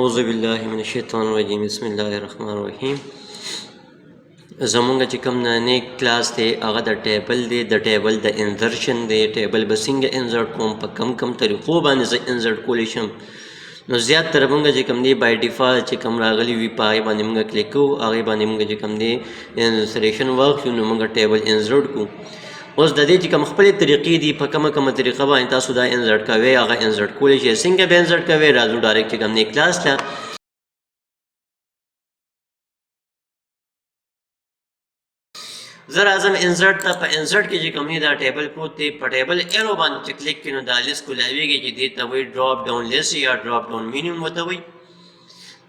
اعوذ باللہ من الشیطان الرجیم بسم اللہ الرحمن الرحیم. زمونږ چې کوم نانی کلاس دی هغه د ټیبل دی، د ټیبل د انزرشن دی. ټیبل به څنګه انزرټ کوم، په کم طریقو باندې زه انزرټ کولی شم. نو زیات تر مونږ چې کوم دی بای ډیفالټ چې کوم راغلی وي په هغې باندې مونږ کلیک کوو، هغې باندې مونږ چې کوم دی سلیکشن واخلو نو مونږ ټیبل انزرټ کوو. اوس د دې چې کوم خپلې طریقې دي په کومه طریقه باندې تاسو دا انزرټ کوئ هغه انزرټ کولی شئ. څنګه به انزرټ کوئ راځو ډایرکټ چې کوم دی کلاس ته. زه راځم انزرټ ته. په انزرټ کې چې کوم دی دا ټیبل پروت دی، په ټیبل ایرو باندې چې کلیک کړئ نو دا لیست کولاویږي چې دې ته وایي ډراپ ډاون لیست یا ډراپ ډاون مینیمم ورته وایي.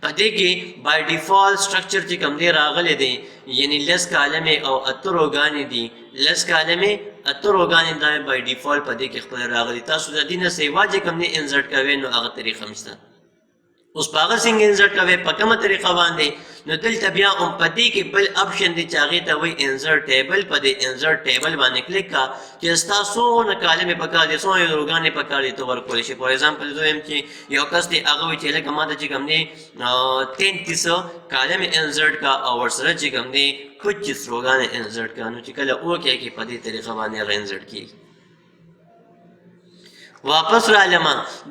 په دې کې بای ډیفالټ سټرکچر چې کوم دی راغلی دی، یعنی لس کالمې او اته روګانې دي. لس کالمې اته روګانې دا بای ډیفالټ په دې کې خپل راغلي. تاسو د دې نه سیوا چې کوم دی انزرټ کوئ نو هغه طریقه هم شته. اوس په هغه څنګه انزرټ کوئ په کومه طریقه باندې، نو دلته بیا هم په دې کې بل اپشن دی چې هغې ته وایي انزرټ ټیبل. په دې انزرټ ټیبل باندې کلیک کړه چې ستا څومره کالمې پکار دي، څومره روګانې پکار دي ته ورکولی شي. فار ایگزامپل زه وایم چې یو کس دی هغه وایي چې لکه ما ته چې کوم دی 33 کالمې انزرټ کړه او ورسره چې کوم دی 25 روګانې انزرټ کړه. نو چې کله اوکې کې په دې طریقه باندې هغه انزرټ کېږي. واپس رالم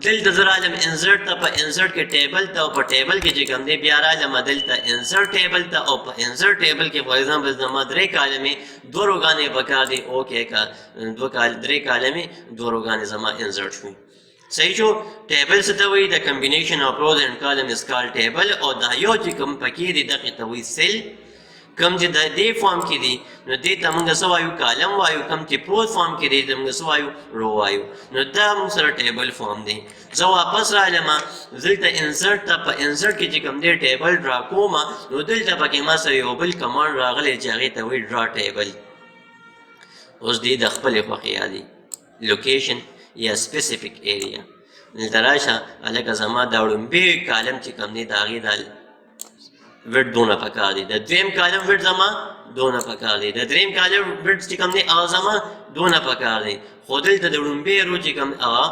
دلته زه رالم انزرټ ته. په انزرټ کې ټیبل ته او په ټیبل کې چې کوم دی بیا رالم دلته انزرټ ټیبل ته او په انزرټ ټیبل کې فار ایگزامپل زما 3 کالمې 2 روګانې پکار دي. اوکې کا 3 کالمې 2 روګانې زما انزرټ شوي. صحیح شو. ټیبل څه ته وایي؟ د کمبینیشن آف روز اینڈ کالم از کال ټیبل. او دا یو چې کوم پکې دی دغې ته وایي سیل. کم چې د دې فارم کې دی نو دې ته موږ څه وایو؟ کالم وایو. کم چې پروز فارم کې دی موږ څه وایو؟ رو وایو. نو دا موږ سره ټیبل فارم دی. زه واپس رالم دلته انزرټ ته. په انزرټ کې چې کوم دی ټیبل ډرا کوم نو دلته پکې ما سره یو بل کمانډ راغلی چې هغې ته وایي ډرا ټیبل. اوس دې د خپلې خوښې یادي لوکیشن یا سپیسیفیک ایریا. دلته راشه هلکه زما دا وړومبی کالم چې کوم دی د هغې دا ویډ دونه پکار دی. د دویم کالم ویډ زما دونه پکار دی. د دریم کالم ویډ چې کوم دی هغه زما دونه پکار دی. خو دلته د وړومبی رو چې کوم هغه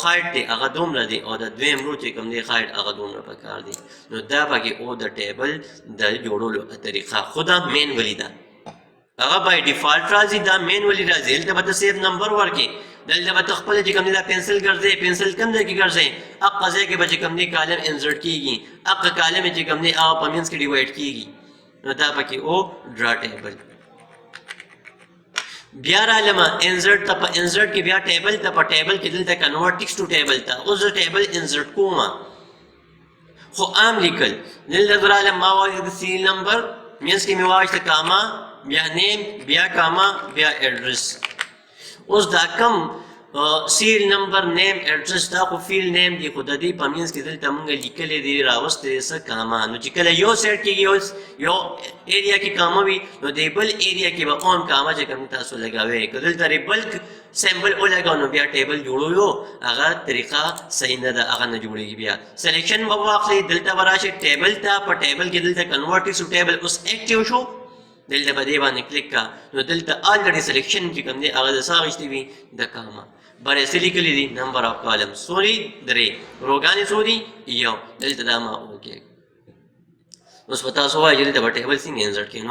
هایټ دی هغه دومره دی او د دویم رو چې کوم دی هایټ هغه دومره پکار دی. نو دا پکې او د ټیبل د جوړولو طریقه خو دا مینولی ده. هغه بای ډیفالټ راځي، دا مینولی راځي. دلته به ته سیف نمبر ورکړې، دلته به ته خپله چې کوم دی دا پنسل ګرځې. پنسل کوم ځای کې ګرځې؟ هغه ځای کې به چې کوم دی کالم انزرټ کېږي. هغه کالم چې کوم دی هغه په منځ کې ډیوایډ کېږي. نو دا پکې او ډرا ټیبل. بیا رالم انزرټ ته. په انزرټ کې بیا ټیبل ته. په ټیبل کې دلته کنورټ ټیکسټ ټو ټیبل ته. اوس زه ټیبل انزرټ کوم خو عام لیکل. دلته رالم ما وایي د سیریل نمبر منځ کې مې واخیسته کاما، بیا نیم، بیا کاما، بیا ایډرس. اوس دا کم سیریل نمبر نیم ایډرس دا خو فیل نیم دی، خو د دې په منځ کې دلته مونږ لیکلی دی راوستی دی څه کاما. نو چې کله یو سیټ کېږي یو ایریا کې کاما وي نو د بل ایریا کې به اوم کاما چې کوم تاسو لګوئ. که دلته بلک سیمبل ولګاو نو بیا ټیبل جوړوو هغه طریقه صحیح نه ده، هغه نه جوړېږي. بیا سلیکشن به واخلئ، دلته به راشئ ټیبل ته. په ټیبل کې دلته کنورټ ټو ټیبل اوس ایکټیو شو. دلته په دې باندې کلیک کړه نو دلته آلریډي سلیکشن چې کوم دی هغه د څه اخیستی وي؟ د کاما. بر څه لیکلی دي؟ نمبر آف کالم څو دي؟ 3. روګانې څو دي؟ یو. دلته دا ما اوکې. اوس په تاسو وایي چې دلته به ټیبل څنګه انزرټ کړي.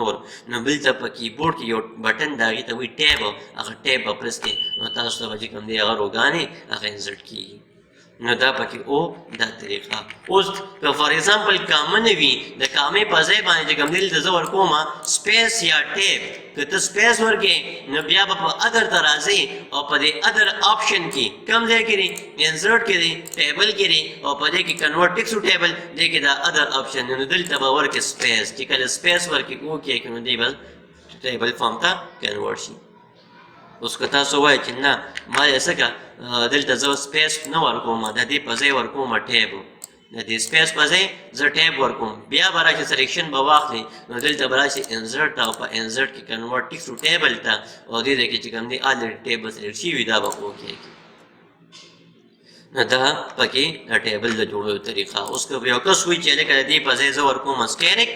نو بلته په کیبورډ کې یو بټن د هغې ته وایي ټیب. هغه ټیب به پرس کړئ نو تاسو ته به چې کوم دی هغه روګانې هغه انزرټ کېږي. نو دا پکې او دا طریقه. اوس که فار ایگزامپل کامه نه وي د کامې په ځای باندې چې کوم دی دلته زه ورکوم سپیس یا ټیب. که ته سپیس ورکې نو بیا به په ادر ته راځئ او په دې ادر آپشن کې کوم ځای کې دی؟ انزرټ کې دی، ټیبل کې دی او په دې کې کنورټ ټیکسټ ټو ټیبل دې کې دا ادر آپشن دی. نو دلته به ورکې سپیس. چې کله سپیس ورکې اوکې نو دی به ټیبل فارم ته کنورټ شي. اوس که تاسو وایئ چې نه ما یې څه کړه دلته زه سپیس نه ورکوم، د دې په ځای ورکوم ټیب. د دې سپیس په ځای زه ټیب ورکوم. بیا به راشي سلیکشن به واخلئ نو دلته به راشي انزرټ ته او په انزرټ کې کنورټ ټیکسټ ټو ټیبل ته او دې ځای کې چې کوم دی آلریډي ټیب به سلیکټ شوي دا به اوکې. نو دا پکې د ټیبل د جوړولو طریقه. اوس که یو کس وایي چې لکه د دې په ځای زه ورکوم سټیرک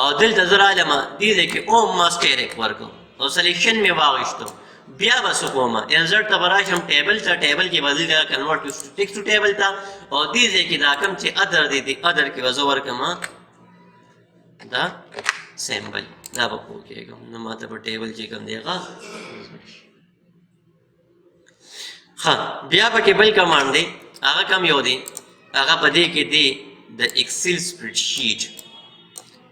او دلته زه رالم دې ځای کې اوم ما سټیرک ورکوم او سلیکشن مې واخیستو. بیا بس کومه انسرټ ته براشم ټیبل ته ټیبل کې بدل کړه کنورټ ټیکس ټو ټیبل ته او دې ځای کې دا کوم چې ادر دی ادر کې وزو ورکما دا سیمبل دا به پوه کېږم نو ماته په ټیبل چې کوم دی هغه ها بیا پکې بل کمانډ دی هغه کوم یو دی هغه په دې کې دی د ایکسل سپریډ شیټ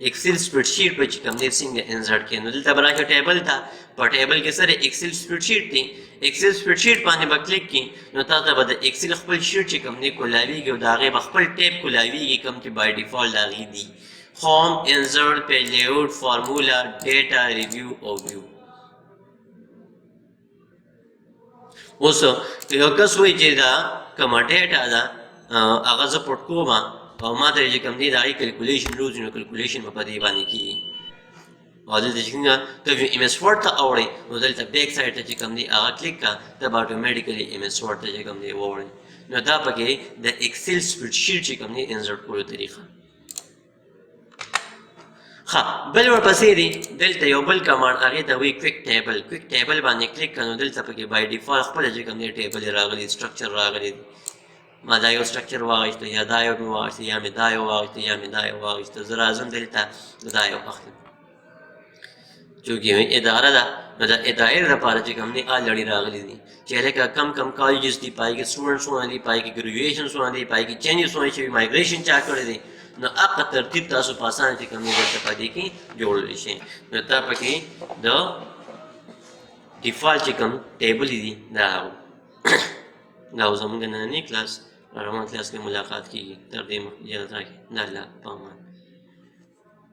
ایکسل سپریډ شیټ په چې کوم دی څنګه انسرټ کې نو دلته براشه ټیبل ته په ټیبل کې سره ایکسل سپریډ شیټ دی ایکسل سپریډ شیټ باندې به کلیک کړئ نو تاسو به د ایکسل خپل شیټ چې کوم دی کولاویږي او د هغې به خپل ټیب کولاویږي کوم چې بای ډیفالټ د هغې دي هوم انسرټ پیج لیاوټ فارمولا ډیټا ریویو او ویو اوس یو کس وایي چې دا کومه ډیټا ده هغه زه پټ کوم او ما ته چې کوم دی د هغې کلکولیشن روز نو کلکولیشن به په دې باندې کېږي او دلته چې څنګه ته ایم ایس ورډ ته اوړئ نو دلته بیک سایډ ته چې کوم دی هغه کلیک کړه ته به اټومیټیکلي ایم ایس ورډ ته چې کوم دی واوړئ نو دا پکې د ایکسل سپریډ شیټ چې کوم دی انسرټ کولو طریقه ها بل ورپسې دی دلته یو بل کمانډ هغې ته وایي کویک ټیبل باندې کلیک کړه نو دلته پکې بای ډیفالټ خپله چې کوم دی ټیبل راغلی سټرکچر راغلی دی ما دا یو سټرکچر واخیسته یا دا یو مې واخیسته یا مې دا یو واخیسته یا مې دا یو واخیسته زه راځم دلته دا یو اخلم چونکې اداره ده نو د ادارې لپاره چې کوم دی الریډي راغلی دي چې لکه کم کالجز دي پای کې سټوډنټ څونه دي پای کې ګریجویشن څونه دي پای کې چینجز څونه شوي مایګریشن چا کړی دی نو هغه ترتیب تاسو په اسانه چې کوم دی درته په دې کې جوړولی شي نو تا پکې د ډیفالټ چې کوم ټیبل دي دا دا زموږ نننی کلاس روان کلاس کې ملاقات کیږي تر دې مخکې اجازه راکړئ د الله په امان